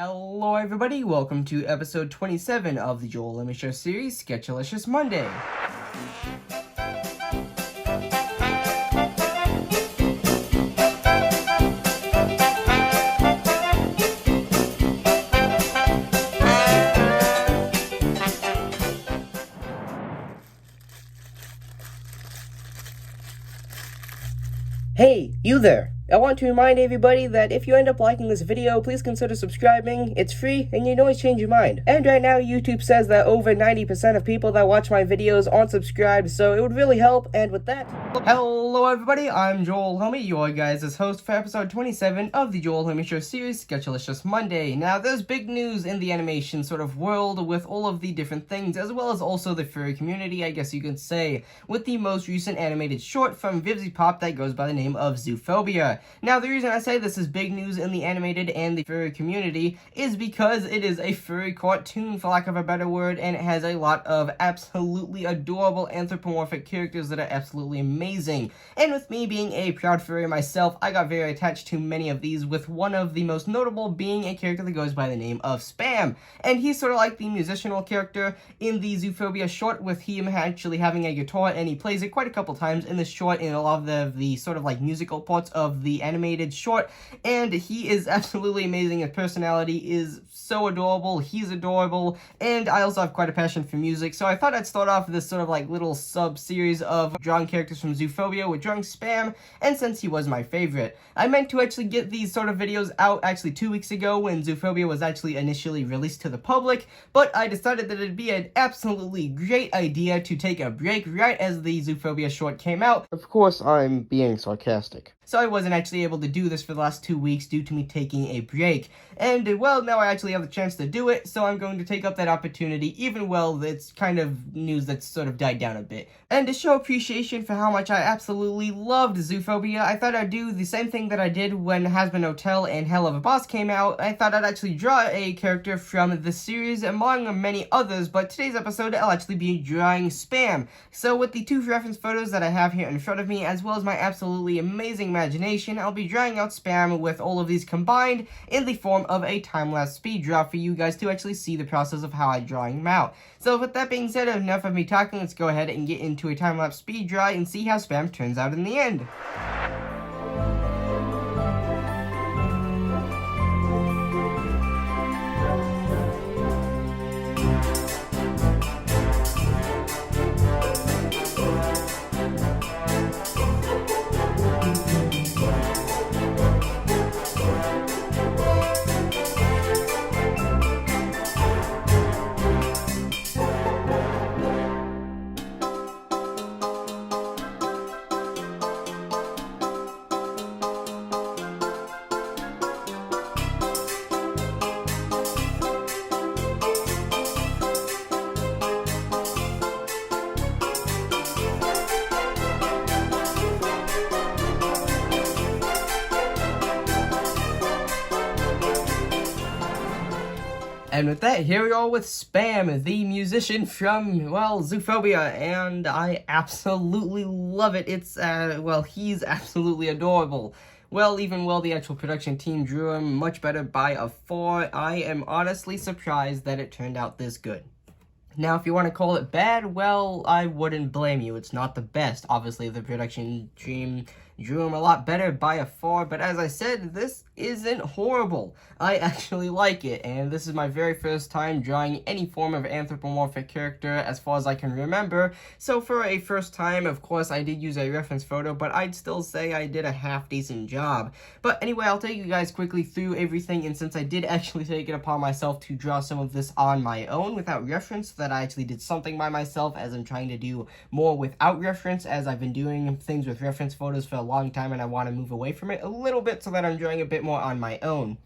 Hello everybody, welcome to episode 27 of the Joel Lemmy Show series, Sketcheleshious Monday. Hey, you there! I want to remind everybody that if you end up liking this video, please consider subscribing. It's free, and you can always change your mind. And right now, YouTube says that over 90% of people that watch my videos aren't subscribed, so it would really help, and with that... Hello everybody, I'm Joel Lemmy, your guys' host for episode 27 of the Joel Lemmy Show series, Sketcheleshious Monday. Now, there's big news in the animation sort of world with all of the different things, as well as also the furry community, I guess you could say, with the most recent animated short from Vivziepop that goes by the name of ZooPhobia. Now, the reason I say this is big news in the animated and the furry community is because it is a furry cartoon, for lack of a better word, and it has a lot of absolutely adorable anthropomorphic characters that are absolutely amazing. And with me being a proud furry myself, I got very attached to many of these, with one of the most notable being a character that goes by the name of Spam. And he's sort of like the musicianal character in the ZooPhobia short, with him actually having a guitar, and he plays it quite a couple times in the short in a lot of the sort of like musical parts of the animated short, and he is absolutely amazing. His personality is so adorable, he's adorable, and I also have quite a passion for music, so I thought I'd start off this sort of like little sub-series of drawing characters from ZooPhobia with drawing Spam, and since he was my favorite. I meant to actually get these sort of videos out actually 2 weeks ago when ZooPhobia was actually initially released to the public, but I decided that it'd be an absolutely great idea to take a break right as the ZooPhobia short came out. Of course, I'm being sarcastic. So I wasn't actually able to do this for the last 2 weeks due to me taking a break. And, well, now I actually have the chance to do it, so I'm going to take up that opportunity, even well, it's kind of news that's sort of died down a bit. And to show appreciation for how much I absolutely loved ZooPhobia, I thought I'd do the same thing that I did when Hazbin Hotel and Hell of a Boss came out. I thought I'd actually draw a character from the series, among many others, but today's episode I'll actually be drawing Spam. So with the two reference photos that I have here in front of me, as well as my absolutely amazing imagination, I'll be drawing out Spam with all of these combined in the form of a time-lapse speed draw for you guys to actually see the process of how I'm drawing him out. So with that being said, enough of me talking, let's go ahead and get into a time-lapse speed draw and see how Spam turns out in the end. And with that, here we are with Spam, the musician from, well, ZooPhobia, and I absolutely love it. It's, well, he's absolutely adorable. Well, even while the actual production team drew him much better by a far, I am honestly surprised that it turned out this good. Now, if you want to call it bad, well, I wouldn't blame you. It's not the best. Obviously, the production team drew him a lot better by a far, but as I said, this isn't horrible. I actually like it, and this is my very first time drawing any form of anthropomorphic character as far as I can remember. So for a first time, of course, I did use a reference photo, but I'd still say I did a half-decent job. But anyway, I'll take you guys quickly through everything, and since I did actually take it upon myself to draw some of this on my own without reference, so that I actually did something by myself, as I'm trying to do more without reference, as I've been doing things with reference photos for a long time, and I want to move away from it a little bit so that I'm drawing a bit more on my own.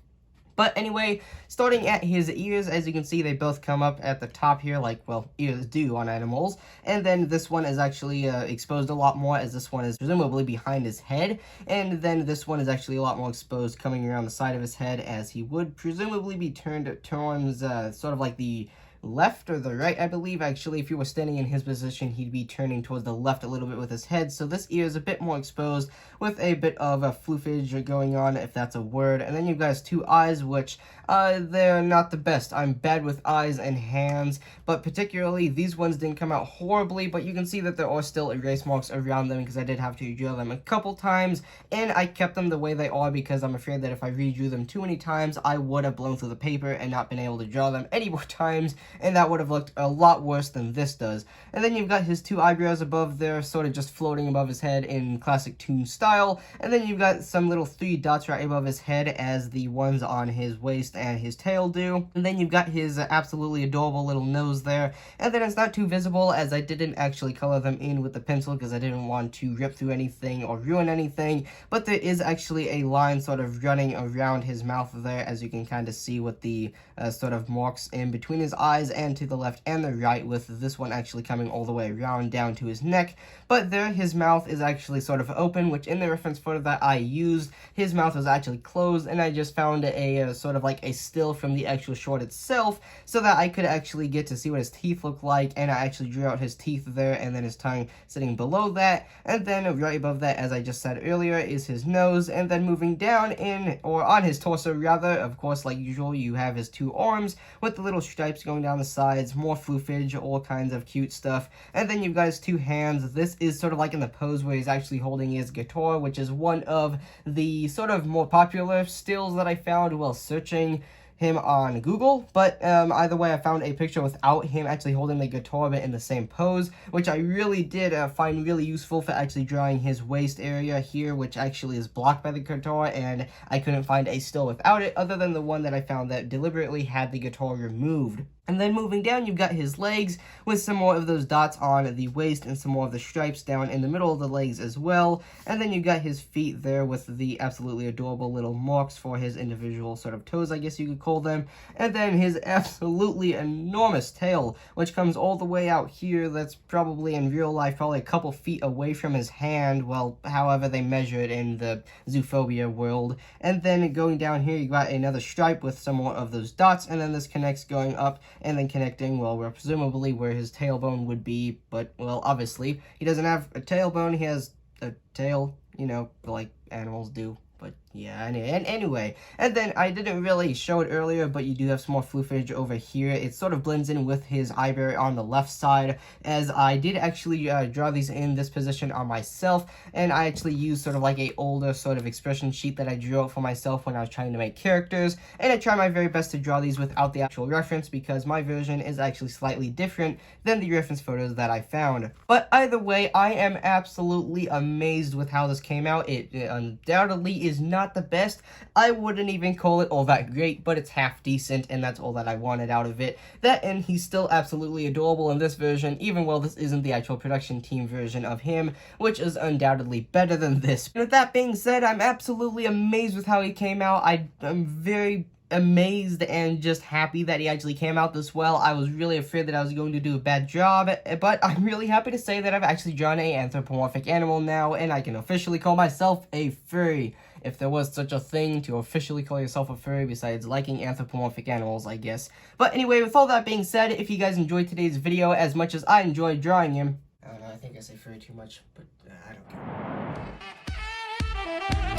But anyway, starting at his ears, as you can see, they both come up at the top here, like, well, ears do on animals. And then this one is actually exposed a lot more, as this one is presumably behind his head. And then this one is actually a lot more exposed coming around the side of his head, as he would presumably be turned towards sort of like the left or the right, I believe. Actually, if you were standing in his position, he'd be turning towards the left a little bit with his head, so this ear is a bit more exposed with a bit of a floofage going on, if that's a word. And then you've got his two eyes, which they're not the best. I'm bad with eyes and hands, but particularly these ones didn't come out horribly, but you can see that there are still erase marks around them because I did have to redraw them a couple times, and I kept them the way they are because I'm afraid that if I redrew them too many times, I would have blown through the paper and not been able to draw them any more times, and that would have looked a lot worse than this does. And then you've got his two eyebrows above there, sort of just floating above his head in classic toon style, and then you've got some little 3 dots right above his head as the ones on his waist and his tail do. And then you've got his absolutely adorable little nose there, and then it's not too visible as I didn't actually color them in with the pencil because I didn't want to rip through anything or ruin anything, but there is actually a line sort of running around his mouth there, as you can kind of see with the sort of marks in between his eyes and to the left and the right, with this one actually coming all the way around down to his neck. But there, his mouth is actually sort of open, which in the reference photo that I used, his mouth was actually closed, and I just found a sort of like a still from the actual short itself so that I could actually get to see what his teeth look like, and I actually drew out his teeth there, and then his tongue sitting below that, and then right above that, as I just said earlier, is his nose, and then moving down in, or on his torso rather, of course, like usual, you have his two arms with the little stripes going down the sides, more floofage, all kinds of cute stuff, and then you've got his two hands. This is sort of like in the pose where he's actually holding his guitar, which is one of the sort of more popular stills that I found while searching him on Google, but either way, I found a picture without him actually holding the guitar but in the same pose, which I really did find really useful for actually drawing his waist area here, which actually is blocked by the guitar, and I couldn't find a still without it other than the one that I found that deliberately had the guitar removed. And then moving down, you've got his legs with some more of those dots on the waist and some more of the stripes down in the middle of the legs as well. And then you've got his feet there with the absolutely adorable little marks for his individual sort of toes, I guess you could call them. And then his absolutely enormous tail, which comes all the way out here. That's probably in real life probably a couple feet away from his hand, well, however they measure it in the ZooPhobia world. And then going down here, you got another stripe with some more of those dots, and then this connects going up and then connecting, well, where presumably where his tailbone would be, but, well, obviously, he doesn't have a tailbone, he has a tail, you know, like animals do. But yeah, anyway, and then I didn't really show it earlier, but you do have some more floofage over here. It sort of blends in with his eyebrow on the left side, as I did actually draw these in this position on myself, and I actually used sort of like a older sort of expression sheet that I drew out for myself when I was trying to make characters, and I tried my very best to draw these without the actual reference because my version is actually slightly different than the reference photos that I found. But either way, I am absolutely amazed with how this came out. It undoubtedly is not the best. I wouldn't even call it all that great, but it's half decent, and that's all that I wanted out of it. That, and he's still absolutely adorable in this version, even while this isn't the actual production team version of him, which is undoubtedly better than this. And with that being said, I'm absolutely amazed with how he came out. I'm very amazed and just happy that he actually came out this well. I was really afraid that I was going to do a bad job, but I'm really happy to say that I've actually drawn an anthropomorphic animal now, and I can officially call myself a furry. If there was such a thing to officially call yourself a furry besides liking anthropomorphic animals, I guess. But anyway, with all that being said, if you guys enjoyed today's video as much as I enjoyed drawing him, I don't know, I think I say furry too much, but I don't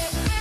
care.